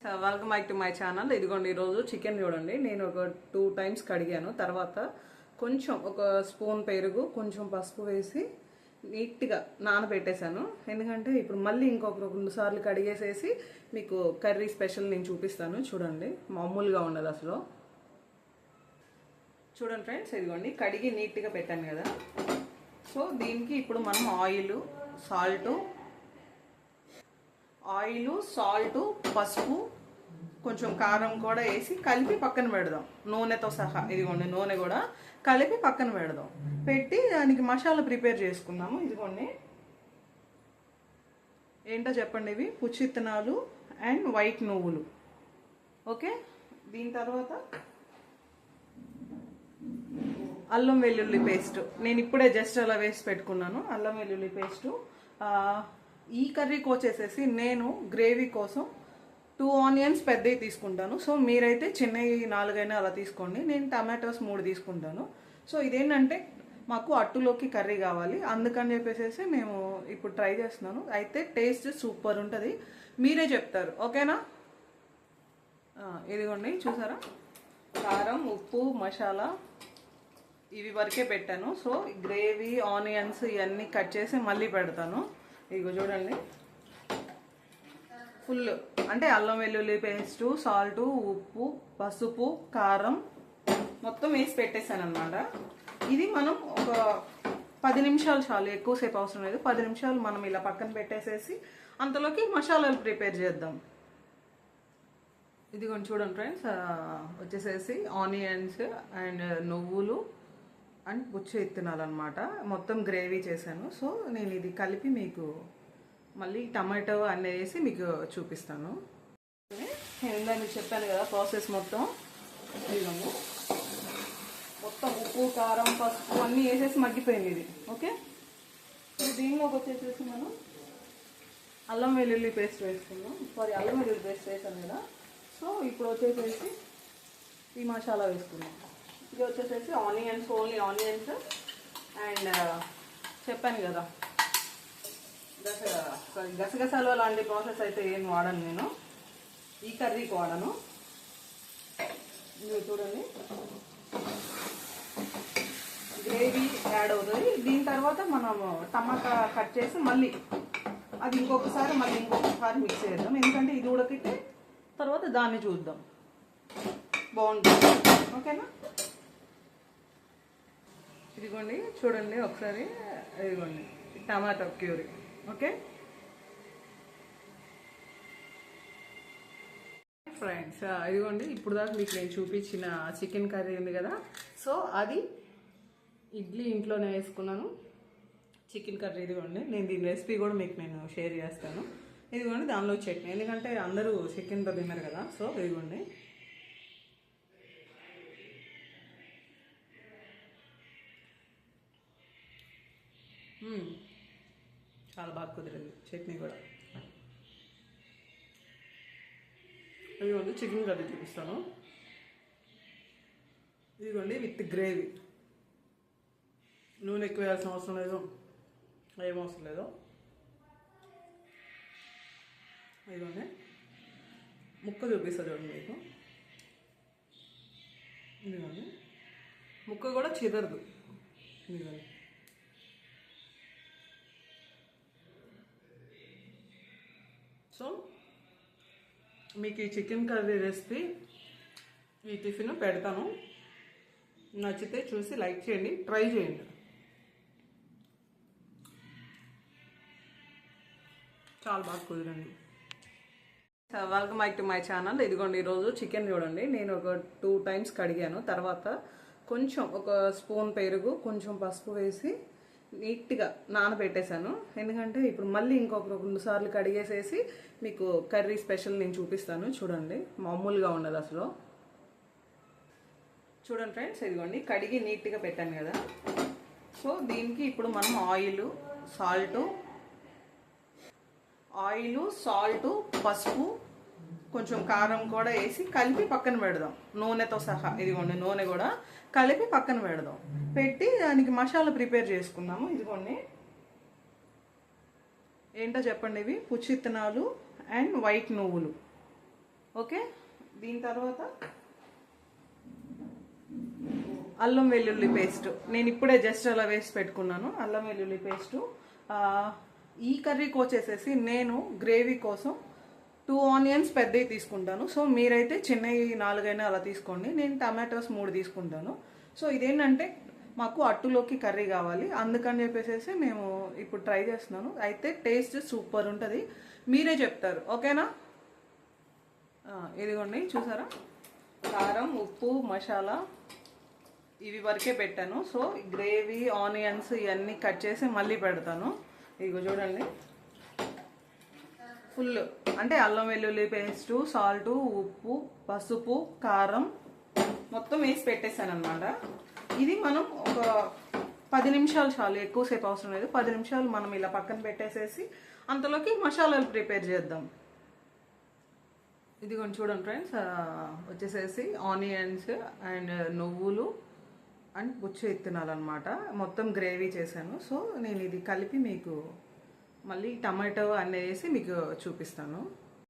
Welcome back to my channel. ఇదిగోండి ఈరోజు chicken చూడండి. నేను ఒక 2 times కడిగాను. తర్వాత కొంచెం ఒక స్పూన్ పెరుగు, కొంచెం పసుపు వేసి నీట్గా నానబెట్టేశాను. ఎందుకంటే ఇప్పుడు మళ్ళీ ఇంకొక 2 సార్లు కడిగేసేసి మీకు కర్రీ స్పెషల్ నేను చూపిస్తాను. చూడండి, మామూలుగా ఉండదు అసలు. చూడండి ఫ్రెండ్స్, ఇదిగోండి కడిగి నీట్గా పెట్టాను కదా. సో దీనికి ఇప్పుడు మనం ఆయిల్, సాల్ట్, పసుపు, కొంచెం కారం కూడా వేసి కలిపి పక్కన పెడదాం. నూనెతో సహా ఇదిగోండి, నూనె కూడా కలిపి పక్కన పెడదాం. పెట్టి దానికి మసాలా ప్రిపేర్ చేసుకుందాము. ఇదిగోండి ఏంటో చెప్పండి, ఇవి పుచ్చిత్తనాలు అండ్ వైట్ నువ్వులు. ఓకే, దీని తర్వాత అల్లం వెల్లుల్లి పేస్ట్. నేను ఇప్పుడే జస్ట్ అలా వేసి పెట్టుకున్నాను. అల్లం వెల్లుల్లి పేస్టు. ఈ కర్రీకి వచ్చేసేసి నేను గ్రేవీ కోసం 2 ఆనియన్స్ పెద్దవి తీసుకుంటాను. సో మీరైతే చిన్నవి 4 అయినా అలా తీసుకోండి. నేను టమాటోస్ 3 తీసుకుంటాను. సో ఇదేంటంటే మాకు అట్టులోకి కర్రీ కావాలి, అందుకని చెప్పేసి మేము ఇప్పుడు ట్రై చేస్తున్నాను. అయితే టేస్ట్ సూపర్ ఉంటుంది, మీరే చెప్తారు. ఓకేనా? ఇదిగోండి చూసారా, కారం, ఉప్పు, మసాలా ఇవి వరకే పెట్టాను. సో గ్రేవీ, ఆనియన్స్ ఇవన్నీ కట్ చేసి మళ్ళీ పెడతాను. ఇదిగో చూడండి, ఫుల్ అంటే అల్లం వెల్లుల్లి పేస్టు, సాల్ట్, ఉప్పు, పసుపు, కారం మొత్తం వేసి పెట్టేశాను అనమాట. ఇది మనం ఒక 10 నిమిషాలు చాలు, ఎక్కువసేపు అవసరం లేదు. 10 నిమిషాలు మనం ఇలా పక్కన పెట్టేసేసి అంతలోకి మసాలాలు ప్రిపేర్ చేద్దాం. ఇది కొంచెం చూడండి ఫ్రెండ్స్, వచ్చేసేసి ఆనియన్స్ అండ్ నువ్వులు అండ్ పుచ్చి ఇత్తనాలన్నమాట. మొత్తం గ్రేవీ చేశాను. సో నేను ఇది కలిపి మీకు మళ్ళీ టమాటో అన్నీ వేసి మీకు చూపిస్తాను. నేను ఇందా మీకు చెప్పాను కదా ప్రాసెస్ మొత్తం. ఇదిగోండి, మొత్తం ఉప్పు, కారం, పసుపు అన్నీ వేసేసి మగ్గిపోయింది ఇది. ఓకే, దీనిలోకి వచ్చేసేసి మనం అల్లం వెల్లుల్లి పేస్ట్ వేసుకున్నాం. అల్లం వెల్లుల్లి పేస్ట్ వేసాను కదా. సో ఇప్పుడు వచ్చేసేసి ఈ మసాలా వేసుకున్నాం. ఇది వచ్చేసేసి ఆనియన్స్, ఓన్లీ ఆనియన్స్ అండ్ చెప్పాను కదా గసగసాలు అలాంటి ప్రాసెస్ అయితే ఏం వాడను నేను, ఈ కర్రీకి వాడను. ఇది చూడండి, గ్రేవీ యాడ్ అవుతుంది. దీని తర్వాత మనం టమాటా కట్ చేసి మళ్ళీ అది ఇంకొకసారి మిక్స్ చేద్దాం. ఎందుకంటే ఇది ఉడకితే తర్వాత దాన్ని చూద్దాం, బాగుంటుంది. ఓకేనా? ఇదిగోండి చూడండి ఒకసారి, ఇదిగోండి టమాటో ప్యూరీ. ఓకే ఫ్రెండ్స్, ఇదిగోండి ఇప్పుడు దాకా మీకు నేను చూపించిన చికెన్ కర్రీ ఉంది కదా. సో అది ఇడ్లీ ఇంట్లోనే వేసుకున్నాను, చికెన్ కర్రీ. ఇదిగోండి, నేను దీని రెసిపీ కూడా మీకు నేను షేర్ చేస్తాను. ఇదిగోండి దానిలో చట్నీ, ఎందుకంటే అందరూ చికెన్తో తిన్నారు కదా. సో ఇదిగోండి, చాలా బాగా కుదిరింది చట్నీ కూడా. ఇదిగోండి చికెన్ కర్రీ చూపిస్తాను. ఇదిగోండి విత్ గ్రేవీ. నూనె ఎక్కువ వేయాల్సిన అవసరం లేదు, ఏం అవసరం లేదు. ఇదిగోండి ముక్క చూపిస్తా చూడండి మీకు. ఇదిగోండి ముక్క కూడా చెదరదు. ఇదిగోండి సో మీకు ఈ చికెన్ కర్రీ రెసిపీ, ఈ టిఫిన్ పెడతాను. నచ్చితే చూసి లైక్ చేయండి, ట్రై చేయండి. చాలా బాగా కుదిరండి. Welcome back to my channel. ఇదిగోండి ఈరోజు చికెన్ చూడండి. నేను ఒక 2 times కడిగాను. తర్వాత కొంచెం ఒక స్పూన్ పెరుగు, కొంచెం పసుపు వేసి నీట్గా నానబెట్టేశాను. ఎందుకంటే ఇప్పుడు మళ్ళీ ఇంకొక 2 సార్లు కడిగేసేసి మీకు కర్రీ స్పెషల్ నేను చూపిస్తాను. చూడండి, మామూలుగా ఉండదు అసలు. చూడండి ఫ్రెండ్స్, ఇదిగోండి కడిగి నీట్గా పెట్టాను కదా. సో దీనికి ఇప్పుడు మనం ఆయిల్, సాల్ట్, పసుపు, కొంచెం కారం కూడా వేసి కలిపి పక్కన పెడదాం. నూనెతో సహా ఇదిగోండి, నూనె కూడా కలిపి పక్కన పెడదాం. పెట్టి దానికి మసాలా ప్రిపేర్ చేసుకుందాము. ఇదిగోండి ఏంటో చెప్పండి, ఇవి పుచ్చిత్తనాలు అండ్ వైట్ నువ్వులు. ఓకే. దీని తర్వాత అల్లం వెల్లుల్లి పేస్ట్ నేను ఇప్పుడే జస్ట్ అలా వేసి పెట్టుకున్నాను. అల్లం వెల్లుల్లి పేస్టు. ఈ కర్రీకి వచ్చేసేసి నేను గ్రేవీ కోసం 2 ఆనియన్స్ పెద్దవి తీసుకుంటాను. సో మీరైతే చిన్నవి 4 అయినా అలా తీసుకోండి. నేను టమాటోస్ 3 తీసుకుంటాను. సో ఇదేంటంటే మాకు అట్టులోకి కర్రీ కావాలి, అందుకని చెప్పేసి మేము ఇప్పుడు ట్రై చేస్తున్నాను. అయితే టేస్ట్ సూపర్ ఉంటుంది, మీరే చెప్తారు. ఓకేనా? ఇదిగోండి చూసారా, కారం, ఉప్పు, మసాలా ఇవి వరకే పెట్టాను. సో గ్రేవీ, ఆనియన్స్ ఇవన్నీ కట్ చేసి మళ్ళీ పెడతాను. ఇదిగో చూడండి, ఫుల్ అంటే అల్లం వెల్లుల్లి పేస్టు, సాల్టు, ఉప్పు, పసుపు, కారం మొత్తం వేసి పెట్టేశాను అనమాట. ఇది మనం ఒక 10 నిమిషాలు చాలు, ఎక్కువసేపు అవసరం లేదు. 10 నిమిషాలు మనం ఇలా పక్కన పెట్టేసేసి అంతలోకి మసాలాలు ప్రిపేర్ చేద్దాం. ఇది కొంచెం చూడండి ఫ్రెండ్స్, వచ్చేసేసి ఆనియన్స్ అండ్ నువ్వులు అండ్ పుచ్చు ఎత్తినాలన్నమాట. మొత్తం గ్రేవీ చేశాను. సో నేను ఇది కలిపి మీకు మళ్ళీ టమాటో అన్నీ వేసి మీకు చూపిస్తాను.